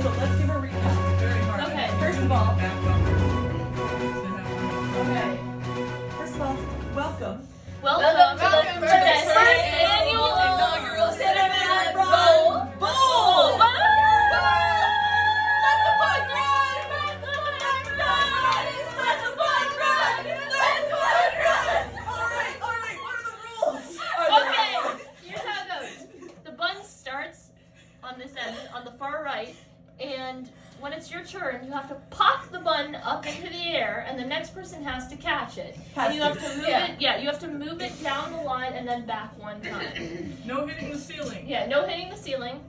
so let's give a recap. Very hard. Okay. First of all, Back up. okay. First of all, welcome. Welcome to the first annual inaugural Cinnarun Bowl. Bowl. Let the fun run! Let the fun run! Let the fun run! Let the fun run! All right. What are the rules? Okay, here's how it goes. The bun starts on this end, on the far right, and when it's your turn, you have to pop the bun up into the air, and the next person has to catch it. And you have to move it. Yeah, you have to move it down the line and then back one time. No hitting the ceiling. Yeah, no hitting the ceiling.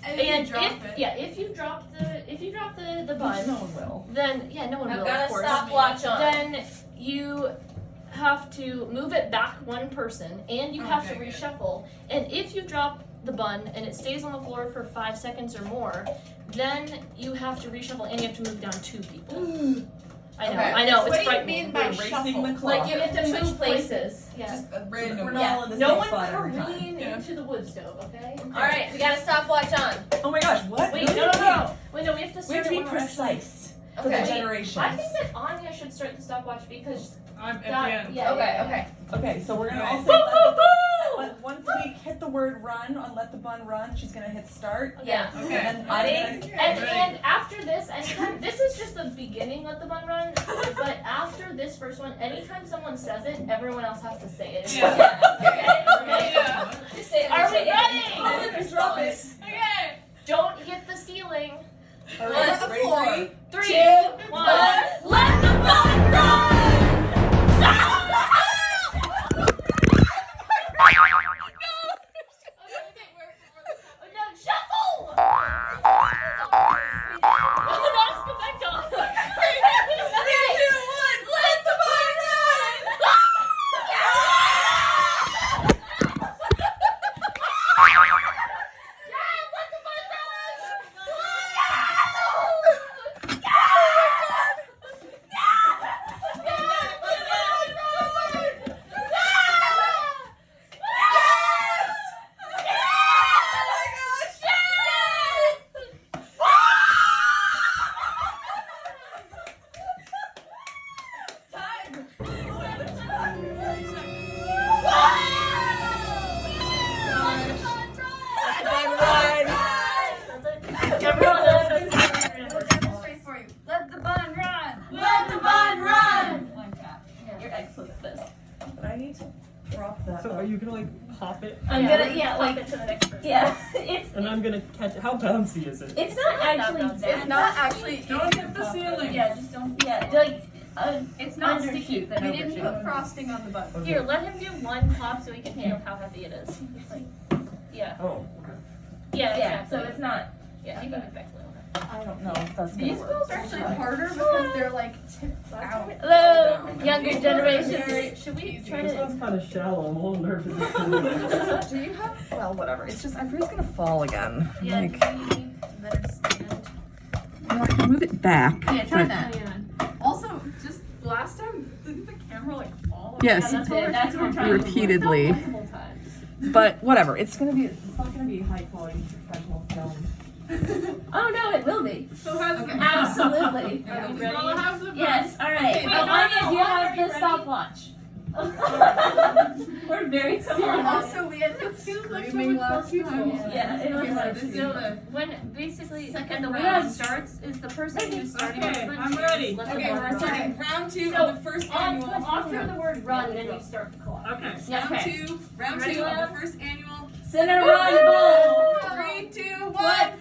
And if you drop the bun, No one will. then no one I've will. got Of a course. stopwatch on. Then you have to move it back one person, and you have to Okay, good. reshuffle. And if you drop the bun and it stays on the floor for 5 seconds or more, then you have to reshuffle and you have to move down 2 people. I know, What it's do you frightening. mean by We're racing shuffle? the clock. Like you have to Switch move places. Yeah. Just a random. We're not all in the No same one spot every time. careen Yeah. into the wood stove, okay? All right, we got a stopwatch on. Oh my gosh, what? Wait, no. Wait, no, we have to We start have to be it when we're actually- precise for the Okay. generations. I think that Anya should start the stopwatch because I'm at the that, end. Okay. Okay, so we're gonna Right. all say Boo, boo, boo! but once we hit the word run on Let the Bun Run, she's gonna hit start. Yeah. Okay. And then Ready? I'm gonna And after this, anytime this is just the beginning of the bun run, but after this first one, anytime someone says it, everyone else has to say it. Yeah. Okay? Yeah. Just say it. Are we Say it. ready? Let's drop it. Okay. Don't hit the ceiling. All Let right, the ready, floor. ready? 3, 2, 1. 1. Let the bun run! No, shuffle! Let's go back down. 3, 2, 1. Let the bun run! Let the bun run. Let the bun run! You're excellent at this. But I need to drop that. So are you gonna like pop it? I'm gonna pop it to the next person. Yeah. And I'm gonna catch it. How bouncy is it? It's not actually It's not actually. Don't hit the ceiling. Yeah, just don't. Yeah, like It's not undershoot sticky. than We didn't overshoot. put frosting on the bun. Okay. Here, let him do one pop so he can handle how heavy it is. It's like, yeah, Oh, okay. yeah, Yeah, exactly. so it's not. Yeah, you can move back a little. I don't know if that's gonna These work. bills are actually harder because they're like tipped out. Hello, Down. younger generation. Should we try This to? one's kind of shallow. I'm a little nervous. It's gonna Do you have? Well, whatever. It's just I'm afraid it's gonna fall again. Yeah, Like, we better stand. I can move it back. Yeah, try but- that. Yeah. Also, just last time, didn't the camera like fall? Yes, That's what we're trying to do. repeatedly. Multiple times. But whatever. It's gonna be. It's not gonna be high quality professional film. Oh no, it will be. So has the Absolutely. Yeah, Are we we ready? all have the Yes. All right. Okay, As long as you have the stopwatch. We're very serious. Also, we had to screaming last time. Yeah, it was Okay, so like this is the. when basically Second and the way round. it starts is the person who's starting Okay, with I'm ready. let the Okay, ball we're run. starting round 2 So, of the first On, annual. after the word run, then you start the clock. Okay. Yeah, Round okay. 2, round Ready, 2 of Lana? the first annual. Cinnarun Bowl. 3, 2, 1. Let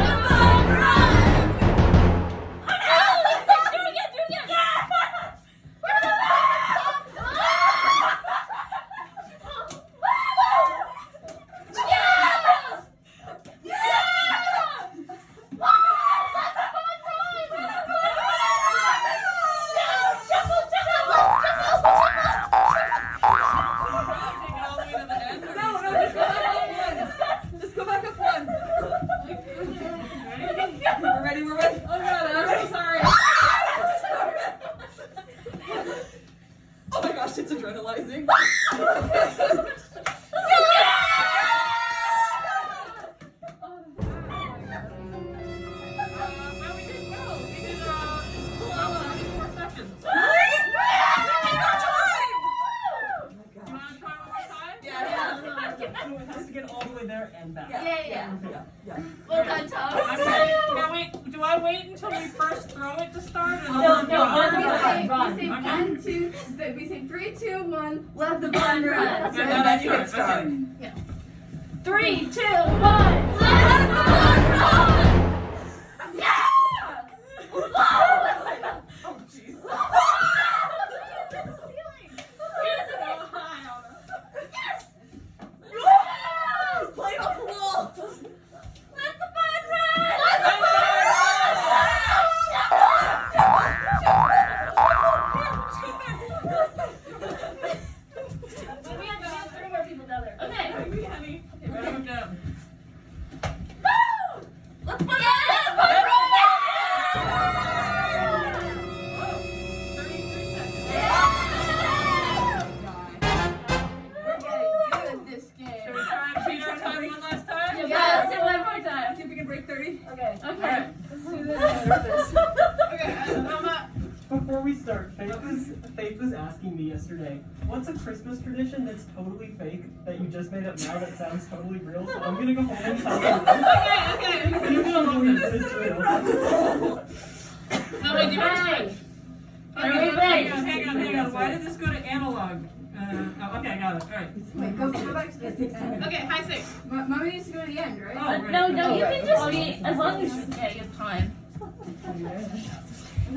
the ball run. Oh no! Do it again! Take it all the way to the end. Just go back up one. We're ready. We're ready. Oh god, I'm so sorry. Oh my gosh, it's adrenalizing. Well done, Tom. Okay. Now wait, do I wait until we first throw it to start? Or No, do run. I- We say Okay. 1, 2, we say 3, 2, 1, let the bun run. Run. Okay, then you start. 3, 2, 1. Let the bun run! Yeah! Oh, jeez. Play off the wall. Let the bun run! Let the bun run! We have 3 more people down there. Okay. Okay, honey. Okay, ready, go. Let the bun run! We're getting good at this game. Should we try and beat our time one last time? Yeah, let's do one more time. See if we can break 30. Okay. Okay. Let's do this. Okay, Mama. Before we start, Faith was asking me yesterday, what's a Christmas tradition that's totally fake that you just made up now that sounds totally real? So I'm gonna go home and tell her this. Okay. You can believe that it's real. No, wait, do you want to switch? Hang on. Why did this go to analog? Okay, I got it. All right. Wait, go back to this. Okay, high 6. Mama needs to go to the end, right? Oh, right. No, you can just be, as long as you have time.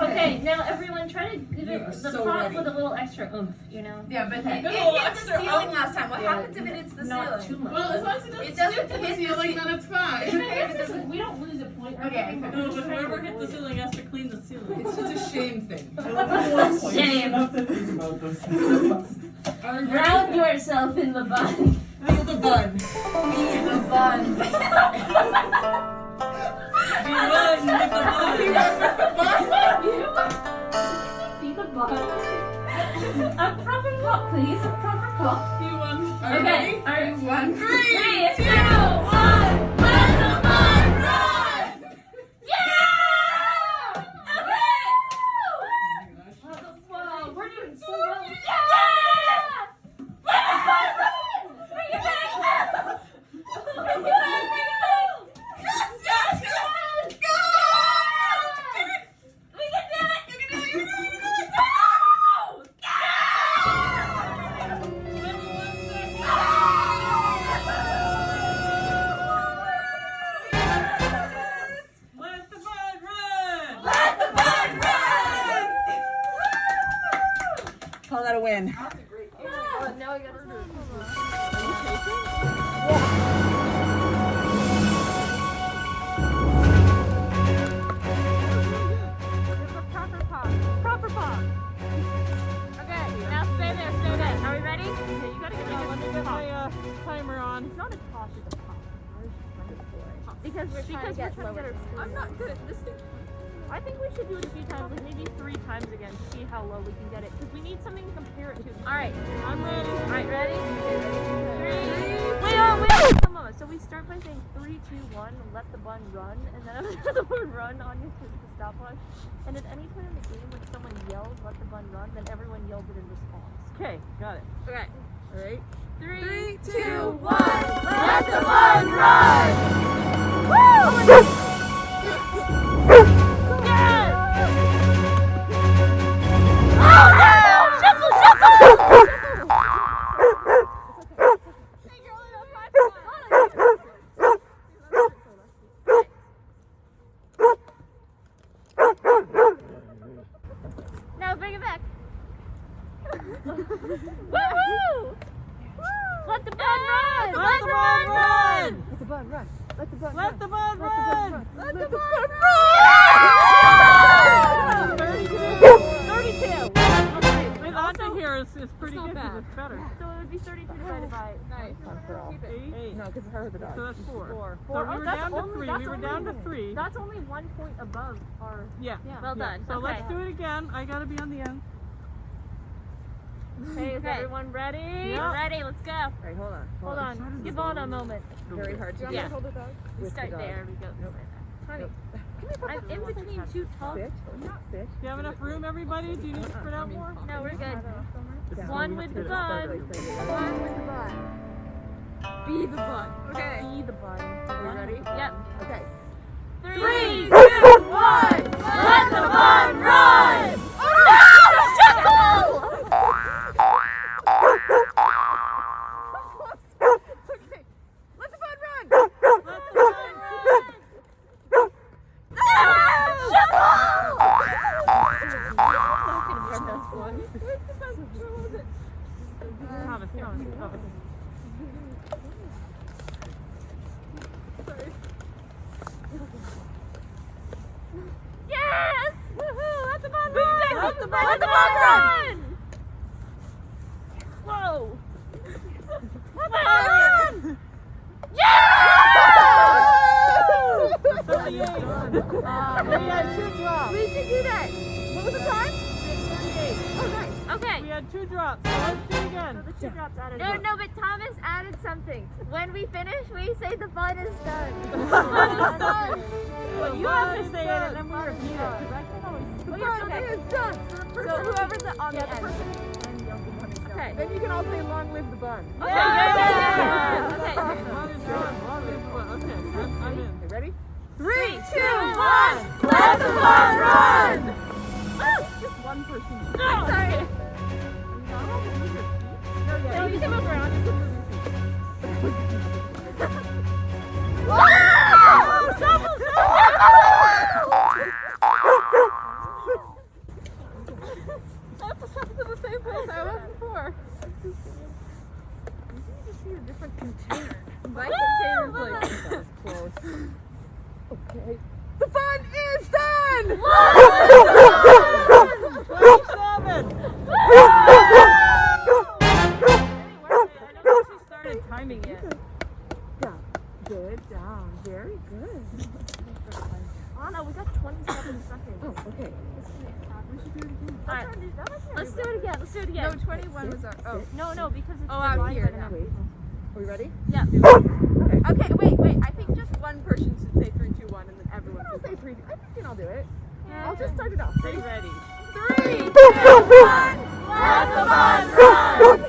Okay, now everyone try to give it the pot with a little extra oomph, you know? Yeah, but Good it little hit the extra ceiling oomph. last time. What Yeah, happens if it hits the Not ceiling? too much. Well, as long as it It doesn't doesn't hit the ceiling, then it's fine. We don't lose a point. Okay. No, but whoever hit the ceiling has to clean the ceiling. It's just a shame thing. Shame. Enough to think about those things. Drown yourself in the bun. Feel the bun. Feel the bun. Be one with the bun. Be the bun. A proper pop, please. A proper pop. Be one. Okay. Alright. 1, 3, 3, 2, 1. Let the bun run! Yeah! Okay! Wow, we're doing so well. Yeah! Let the bun run! Bring it back! Bring it back! Bring it back! Yes! Yes! Go! We can do it! You can do it! You can do it! You can do it! Go! Let the bun run! Let the bun run! Call that a win. Now I gotta do it. Proper pop. Okay, now stay there. Are we ready? Okay, you gotta get let me get my timer on. It's not a toss, it's a pop. Because we're trying to get our score. I'm not good at this thing. I think we should do it a few times, like maybe 3 times again to see how low we can get it. Because we need something to compare it to. Alright, I'm ready. Alright, ready? 3. Wait on. Come on. So we start by saying 3, 2, 1, let the bun run, and then after the word run on you hit the stopwatch. And at any point in the game when someone yells let the bun run, then everyone yells it in response. Okay, got it. Okay. Alright. 3, 2, 1, let the bun run! Woo! Yes! Oh no! Shuffle! Now bring it back. Woohoo! Let the bun run! Let the bun run! Let the bun run. Let the bun Let the bun run! Let the bun run! 32! Okay, Wait, onto here is pretty not good bad. because it's better. so it would be 32 divided by... Nice. 8. No, because her the dog. So that's 4. Four. So Oh, we were that's down to only- 3. that's We were only- down to 3. That's only 1 point above our... Yeah. Well done. So okay. let's do it again. I gotta be on the end. Okay, is everyone ready? Yeah. Ready, let's go. Alright, hold on. Hold on. Give on a moment. Very hard to Yeah. hold the dog. We start there. We go. Honey, I'm in between 2 tubs. sit. Sit. Do you have enough room, everybody? Do you need to spread out more? No, we're good. Down. One with the bun. One with the bun. Be the bun. Okay. Be the bun. Are we ready? Yep. Okay. 3, 2, 1. Let the bun run! Oh no! Okay. Let the bun run! Let the bun run! Yes! Woohoo! Let the bun run! Let the bun run! Whoa! Let the bun run! Yeah! We had 2 drops. We should do that. What was the time? 38. Oh, nice. Okay. We had 2 drops. So let's do it again. The 2 drops added. No, but Thomas added something. When we finish, we say the fun is done. Well, you have to say it and then we repeat it. Because I can't always say it. The fun is done. So whoever's on the end. Okay. Then you can all say long live the bun. Okay. Yeah. Okay. Long live the bun. Okay. I'm in. Okay, ready? 3, 2, 1. Let the bun run! Just one person. I'm sorry. No, you can move around. You can move your feet. Double! I have to come to the same place I was before. You just need a different container. My container's like, that was close. Okay. The fun is done! 27! Timing yet. Good job. Very good. Anna, we got 27 seconds. Oh, okay. We should do it again. Alright. Let's do it again. Let's do it again. No, 21 was our. Oh. No, because it's out here. Are we ready? Yeah. Okay, wait. I think just one person should say 3, 2, 1, and then everyone will say 3. I think we can all do it. Yeah. I'll just start it off. Stay ready. 3, 2, 1. Let the bun run!